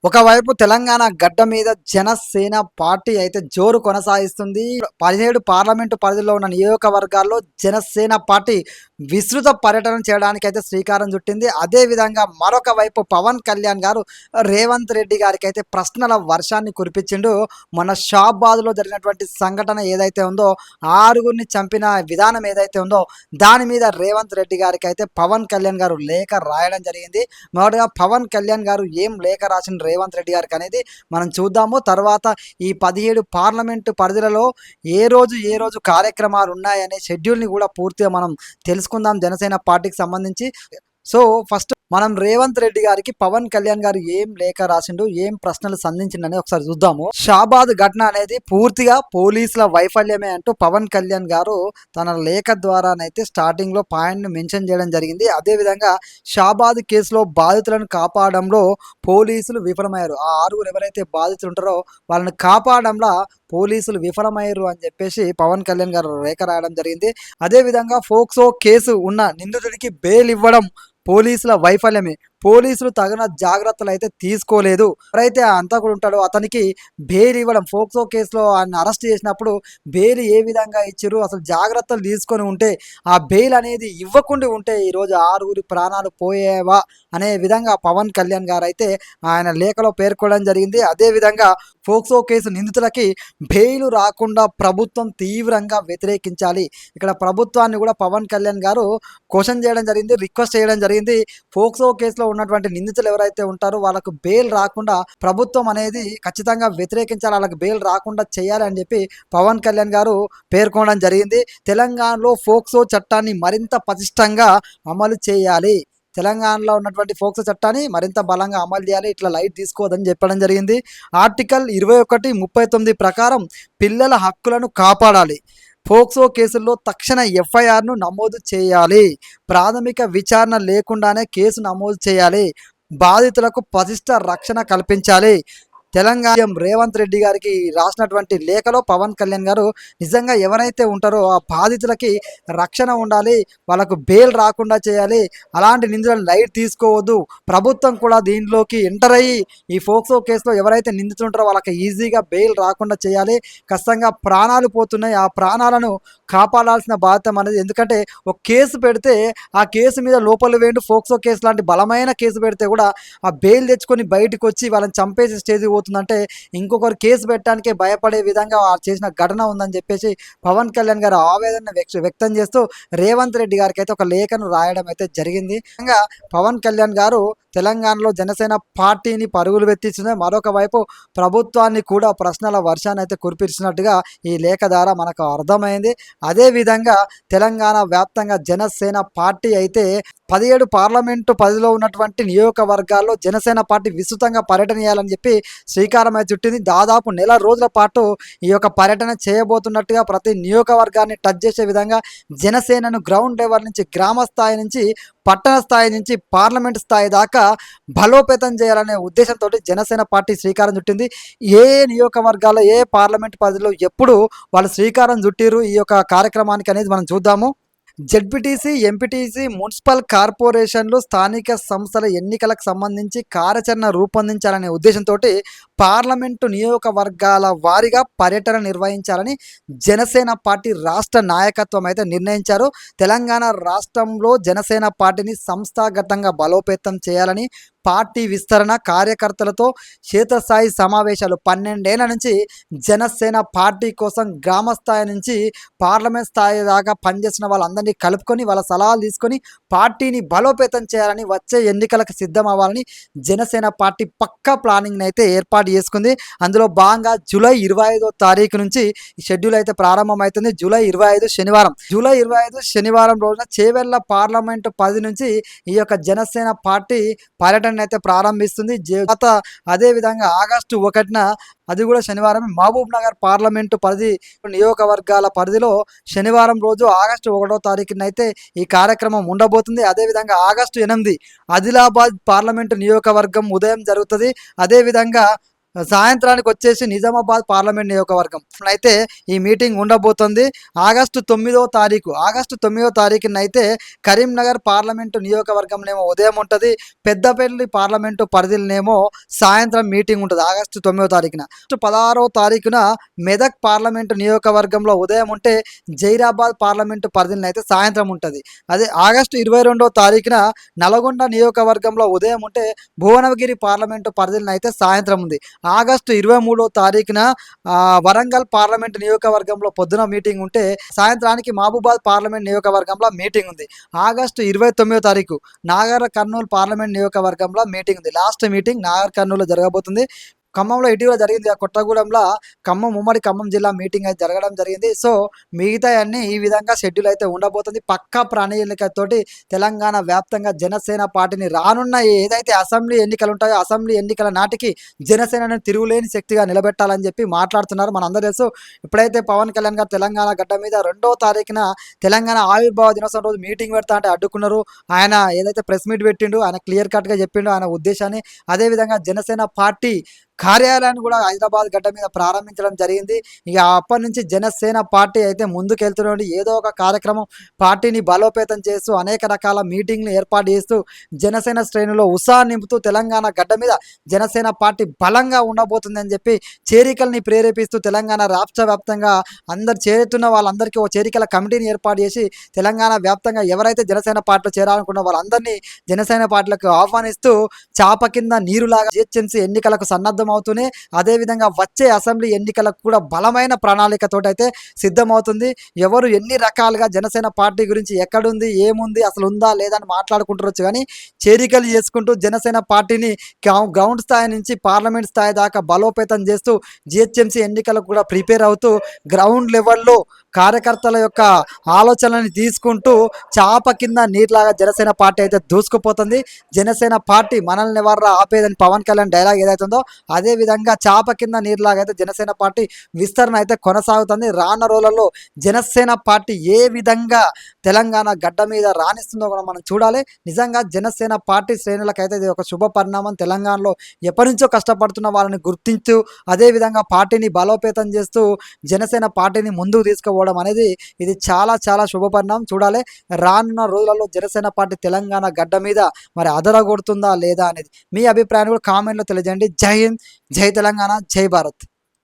ఒకవైపు తెలంగాణ గడ్డ మీద జనసేన పార్టీ అయితే జోరు కొనసాగిస్తుంది. 17 పార్లమెంటు పరిధిలో ఉన్న నియోజకవర్గాల్లో జనసేన పార్టీ విస్తృత పర్యటన చేయడానికి అయితే శ్రీకారం చుట్టింది. అదేవిధంగా మరొక వైపు పవన్ కళ్యాణ్ గారు రేవంత్ రెడ్డి గారికి అయితే ప్రశ్నల వర్షాన్ని కురిపించిండు. మొన్న షాబాద్లో జరిగినటువంటి సంఘటన ఏదైతే ఉందో, ఆరుగురిని చంపిన విధానం ఏదైతే ఉందో దాని మీద రేవంత్ రెడ్డి గారికి అయితే పవన్ కళ్యాణ్ గారు లేఖ రాయడం జరిగింది. మొదటగా పవన్ కళ్యాణ్ గారు ఏం లేఖ రాసిన రేవంత్ రెడ్డి గారికి అనేది మనం చూద్దాము. తర్వాత ఈ 17 పార్లమెంటు పరిధిలలో ఏ రోజు కార్యక్రమాలు ఉన్నాయనే షెడ్యూల్ని కూడా పూర్తిగా మనం తెలుసుకుందాం జనసేన పార్టీకి సంబంధించి. సో ఫస్ట్ మనం రేవంత్ రెడ్డి గారికి పవన్ కళ్యాణ్ గారు ఏం లేఖ రాసిండు, ఏం ప్రశ్నలు సంధించిండని ఒకసారి చూద్దాము. షాబాద్ ఘటన అనేది పూర్తిగా పోలీసుల వైఫల్యమే అంటూ పవన్ కళ్యాణ్ గారు తన లేఖ ద్వారానైతే స్టార్టింగ్ లో పాయింట్ ని మెన్షన్ చేయడం జరిగింది. అదేవిధంగా షాబాద్ కేసులో బాధితులను కాపాడంలో పోలీసులు విఫలమయ్యారు. ఆ ఆరుగురు ఎవరైతే బాధితులు ఉంటారో వాళ్ళని కాపాడంలో పోలీసులు విఫలమయ్యారు అని చెప్పేసి పవన్ కళ్యాణ్ గారు లేఖ రాయడం జరిగింది. అదేవిధంగా ఫోక్సో కేసు ఉన్న నిందితుడికి బెయిల్ ఇవ్వడం పోలీసుల వైఫల్యమే. పోలీసులు తగిన జాగ్రత్తలు అయితే తీసుకోలేదు. ఎవరైతే అంతకుడు ఉంటాడో అతనికి బెయిల్ ఇవ్వడం, ఫోక్సో కేసులో ఆయన అరెస్ట్ చేసినప్పుడు బెయిల్ ఏ విధంగా ఇచ్చారు, అసలు జాగ్రత్తలు తీసుకొని ఉంటే ఆ బెయిల్ అనేది ఇవ్వకుండా ఉంటే ఈరోజు ఆరుగురి ప్రాణాలు పోయేవా అనే విధంగా పవన్ కళ్యాణ్ గారు అయితే ఆయన లేఖలో పేర్కొనడం జరిగింది. అదేవిధంగా ఫోక్సో కేసు నిందితులకి బెయిల్ రాకుండా ప్రభుత్వం తీవ్రంగా వ్యతిరేకించాలి. ఇక్కడ ప్రభుత్వాన్ని కూడా పవన్ కళ్యాణ్ గారు క్వశ్చన్ చేయడం జరిగింది, రిక్వెస్ట్ చేయడం జరిగింది. ఫోక్సో కేసులో ఉన్నటువంటి నిందితులు ఎవరైతే ఉంటారో వాళ్ళకు బెయిల్ రాకుండా ప్రభుత్వం అనేది ఖచ్చితంగా వ్యతిరేకించాలి, వాళ్ళకి బెయిల్ రాకుండా చేయాలి అని చెప్పి పవన్ కళ్యాణ్ గారు పేర్కొనడం జరిగింది. తెలంగాణలో ఫోక్సో చట్టాన్ని మరింత పటిష్టంగా అమలు చేయాలి, తెలంగాణలో ఉన్నటువంటి ఫోక్సో చట్టాన్ని మరింత బలంగా అమలు చేయాలి, ఇట్లా లైట్ తీసుకోవద్దని చెప్పడం జరిగింది. ఆర్టికల్ 21:39 ప్రకారం పిల్లల హక్కులను కాపాడాలి, ఫోక్సో కేసుల్లో తక్షణ ఎఫ్ఐఆర్ను నమోదు చేయాలి, ప్రాథమిక విచారణ లేకుండానే కేసు నమోదు చేయాలి, బాధితులకు పటిష్ట రక్షణ కల్పించాలి. తెలంగాణ రేవంత్ రెడ్డి గారికి రాసినటువంటి లేఖలో పవన్ కళ్యాణ్ గారు నిజంగా ఎవరైతే ఉంటారో ఆ బాధితులకి రక్షణ ఉండాలి, వాళ్ళకు బెయిల్ రాకుండా చేయాలి, అలాంటి నిందితులను లైట్ తీసుకోవద్దు, ప్రభుత్వం కూడా దీనిలోకి ఎంటర్ అయ్యి ఈ ఫోక్సో కేసులో ఎవరైతే నిందితుంటారో వాళ్ళకి ఈజీగా బెయిల్ రాకుండా చేయాలి. ఖచ్చితంగా ప్రాణాలు పోతున్నాయి, ఆ ప్రాణాలను కాపాడాల్సిన బాధ్యత అనేది. ఎందుకంటే ఒక కేసు పెడితే ఆ కేసు మీద లోపల వేయండి, ఫోక్సో కేసు లాంటి బలమైన కేసు పెడితే కూడా ఆ బెయిల్ తెచ్చుకొని బయటకు వచ్చి వాళ్ళని చంపేసి స్టేజ్ పోతుందంటే ఇంకొకరు కేసు పెట్టడానికే భయపడే విధంగా చేసిన ఘటన ఉందని చెప్పేసి పవన్ కళ్యాణ్ గారు ఆవేదన వ్యక్తం చేస్తూ రేవంత్ రెడ్డి గారికి అయితే ఒక లేఖను రాయడం అయితే జరిగింది. పవన్ కళ్యాణ్ గారు తెలంగాణలో జనసేన పార్టీని పరుగులు పెట్టించింది, మరొక వైపు ప్రభుత్వాన్ని కూడా ప్రశ్నల వర్షాన్ని అయితే కురిపించినట్టుగా ఈ లేఖ ద్వారా మనకు అర్థమైంది. అదేవిధంగా తెలంగాణ వ్యాప్తంగా జనసేన పార్టీ అయితే 17 పార్లమెంటు పరిధిలో ఉన్నటువంటి నియోజకవర్గాల్లో జనసేన పార్టీ విస్తృతంగా పర్యటన చేయాలని చెప్పి శ్రీకారం అయితే చుట్టింది. దాదాపు నెల రోజుల పాటు ఈ యొక్క పర్యటన చేయబోతున్నట్టుగా, ప్రతి నియోజకవర్గాన్ని టచ్ చేసే విధంగా జనసేనను గ్రౌండ్ లెవెల్ నుంచి, గ్రామ స్థాయి నుంచి, పట్టణ స్థాయి నుంచి పార్లమెంట్ స్థాయి దాకా బలోపేతం చేయాలనే ఉద్దేశంతో జనసేన పార్టీ శ్రీకారం చుట్టింది. ఏ నియోజకవర్గాల్లో ఏ పార్లమెంట్ పరిధిలో ఎప్పుడు వాళ్ళు శ్రీకారం చుట్టిరు ఈ యొక్క కార్యక్రమానికి అనేది మనం చూద్దాము. జెడ్పీటీసీ, ఎంపీటీసీ, మున్సిపల్ కార్పొరేషన్లు, స్థానిక సంస్థల ఎన్నికలకు సంబంధించి కార్యాచరణ రూపొందించాలనే ఉద్దేశంతో పార్లమెంటు నియోజకవర్గాల వారీగా పర్యటన నిర్వహించాలని జనసేన పార్టీ రాష్ట్ర నాయకత్వం అయితే నిర్ణయించారు. తెలంగాణ రాష్ట్రంలో జనసేన పార్టీని సంస్థాగతంగా బలోపేతం చేయాలని, పార్టీ విస్తరణ, కార్యకర్తలతో క్షేత్రస్థాయి సమావేశాలు, 12 ఏళ్ల నుంచి జనసేన పార్టీ కోసం గ్రామ స్థాయి నుంచి పార్లమెంట్ స్థాయి దాకా పనిచేసిన వాళ్ళందరినీ కలుపుకొని వాళ్ళ సలహాలు తీసుకొని పార్టీని బలోపేతం చేయాలని, వచ్చే ఎన్నికలకు సిద్ధం అవ్వాలని జనసేన పార్టీ పక్కా ప్లానింగ్ అయితే ఏర్పాటు చేసుకుంది. అందులో భాగంగా జూలై 25వ తారీఖు నుంచి ఈ షెడ్యూల్ అయితే ప్రారంభమవుతుంది. జూలై 25 శనివారం రోజున చేవెళ్ల పార్లమెంటు 10 నుంచి ఈ యొక్క జనసేన పార్టీ పర్యటన అయితే ప్రారంభిస్తుంది. అదేవిధంగా ఆగస్టు 1న అది కూడా శనివారం మహబూబ్ నగర్ పార్లమెంటు పరిధి నియోజకవర్గాల పరిధిలో శనివారం రోజు ఆగస్టు 1వ తారీఖునైతే ఈ కార్యక్రమం ఉండబోతుంది. అదేవిధంగా ఆగస్టు 8 ఆదిలాబాద్ పార్లమెంటు నియోజకవర్గం ఉదయం జరుగుతుంది. అదేవిధంగా సాయంత్రానికి వచ్చేసి నిజామాబాద్ పార్లమెంట్ నియోజకవర్గం అయితే ఈ మీటింగ్ ఉండబోతుంది. ఆగస్టు 9వ తారీఖున అయితే కరీంనగర్ పార్లమెంటు నియోజకవర్గంనేమో ఉదయం ఉంటుంది. పెద్దపల్లి పార్లమెంటు పరిధిలోనేమో సాయంత్రం మీటింగ్ ఉంటుంది ఆగస్టు 9వ తారీఖున. 16వ తారీఖున మెదక్ పార్లమెంటు నియోజకవర్గంలో ఉదయం ఉంటే జైరాబాద్ పార్లమెంటు పరిధిలో అయితే సాయంత్రం ఉంటుంది. అదే ఆగస్టు 22వ తారీఖున నల్గొండ నియోజకవర్గంలో ఉదయం ఉంటే భువనగిరి పార్లమెంటు పరిధిలో అయితే సాయంత్రం ఉంది. ఆగస్టు 23వ తారీఖున వరంగల్ పార్లమెంట్ నియోజకవర్గంలో పొద్దున మీటింగ్ ఉంటే సాయంత్రానికి మహబూబాద్ పార్లమెంట్ నియోజకవర్గంలో మీటింగ్ ఉంది. ఆగస్టు 29వ తారీఖు నాగర్ కర్నూలు పార్లమెంట్ నియోజకవర్గంలో మీటింగ్ ఉంది. లాస్ట్ మీటింగ్ నాగర్ కర్నూలులో జరగబోతుంది. ఖమ్మంలో ఇటీవల జరిగింది. ఆ కొత్తగూడెంలో ఉమ్మడి ఖమ్మం జిల్లా మీటింగ్ అయితే జరగడం జరిగింది. సో మిగతా అన్నీ ఈ విధంగా షెడ్యూల్ అయితే ఉండబోతుంది. పక్కా ప్రణాళికతోటి తెలంగాణ వ్యాప్తంగా జనసేన పార్టీని రానున్న ఏదైతే అసెంబ్లీ ఎన్నికలు ఉంటాయో అసెంబ్లీ ఎన్నికల నాటికి జనసేనను తిరుగులేని శక్తిగా నిలబెట్టాలని చెప్పి మాట్లాడుతున్నారు. మనందరూ తెలుసు. ఇప్పుడైతే పవన్ కళ్యాణ్ గారు తెలంగాణ గడ్డ మీద 2వ తారీఖున తెలంగాణ ఆవిర్భావ దినోత్సవం రోజు మీటింగ్ పెడతా అంటే అడ్డుకున్నారు. ఆయన ఏదైతే ప్రెస్ మీట్ పెట్టిండు ఆయన క్లియర్ కట్గా చెప్పిండు ఆయన ఉద్దేశాన్ని. అదేవిధంగా జనసేన పార్టీ కార్యాలయాన్ని కూడా హైదరాబాద్ గడ్డ మీద ప్రారంభించడం జరిగింది. ఇక అప్పటి నుంచి జనసేన పార్టీ అయితే ముందుకెళ్తున్నటువంటి ఏదో ఒక కార్యక్రమం పార్టీని బలోపేతం చేస్తూ అనేక రకాల మీటింగ్లు ఏర్పాటు చేస్తూ జనసేన శ్రేణులో ఉత్సాహం నింపుతూ తెలంగాణ గడ్డ మీద జనసేన పార్టీ బలంగా ఉండబోతుందని చెప్పి చేరికల్ని ప్రేరేపిస్తూ తెలంగాణ రాష్ట్ర వ్యాప్తంగా అందరు చేరుతున్న వాళ్ళందరికీ ఓ చేరికల కమిటీని ఏర్పాటు చేసి తెలంగాణ వ్యాప్తంగా ఎవరైతే జనసేన పార్టీలో చేరాలనుకున్న వాళ్ళందరినీ జనసేన పార్టీలకు ఆహ్వానిస్తూ చాప కింద నీరులాగా జిహెచ్ఎంసీ ఎన్నికలకు సన్నద్ధం అవుతూనే అదేవిధంగా వచ్చే అసెంబ్లీ ఎన్నికలకు కూడా బలమైన ప్రణాళికతోటి అయితే సిద్ధమవుతుంది. ఎవరు ఎన్ని రకాలుగా జనసేన పార్టీ గురించి ఎక్కడుంది ఏముంది అసలు ఉందా లేదా అని మాట్లాడుకుంటువచ్చు, కానీ చేరికలు చేసుకుంటూ జనసేన పార్టీని గ్రౌండ్ స్థాయి నుంచి పార్లమెంట్ స్థాయి దాకా బలోపేతం చేస్తూ జిహెచ్ఎంసీ ఎన్నికలకు కూడా ప్రిపేర్ అవుతూ గ్రౌండ్ లెవెల్లో కార్యకర్తల యొక్క ఆలోచనని తీసుకుంటూ చాప కింద నీటిలాగా జనసేన పార్టీ అయితే దూసుకుపోతుంది. జనసేన పార్టీ మనల్ని ఎవర్రా ఆపేదని పవన్ కళ్యాణ్ డైలాగ్ ఏదైతుందో అదేవిధంగా చాప కింద నీరులాగా అయితే జనసేన పార్టీ విస్తరణ అయితే కొనసాగుతుంది. రానున్న రోజులలో జనసేన పార్టీ ఏ విధంగా తెలంగాణ గడ్డ మీద రాణిస్తుందో కూడా మనం చూడాలి. నిజంగా జనసేన పార్టీ శ్రేణులకైతే ఇది ఒక శుభ పరిణామం. తెలంగాణలో ఎప్పటి నుంచో కష్టపడుతున్న వాళ్ళని గుర్తించు అదేవిధంగా పార్టీని బలోపేతం చేస్తూ జనసేన పార్టీని ముందుకు తీసుకుపోవడం అనేది ఇది చాలా చాలా శుభ పరిణామం. చూడాలి రానున్న రోజులలో జనసేన పార్టీ తెలంగాణ గడ్డ మీద మరి అదరగొడుతుందా లేదా అనేది మీ అభిప్రాయాన్ని కూడా కామెంట్లో తెలియజేయండి. జై హింద్, జై తెలంగాణ, జై భారత్.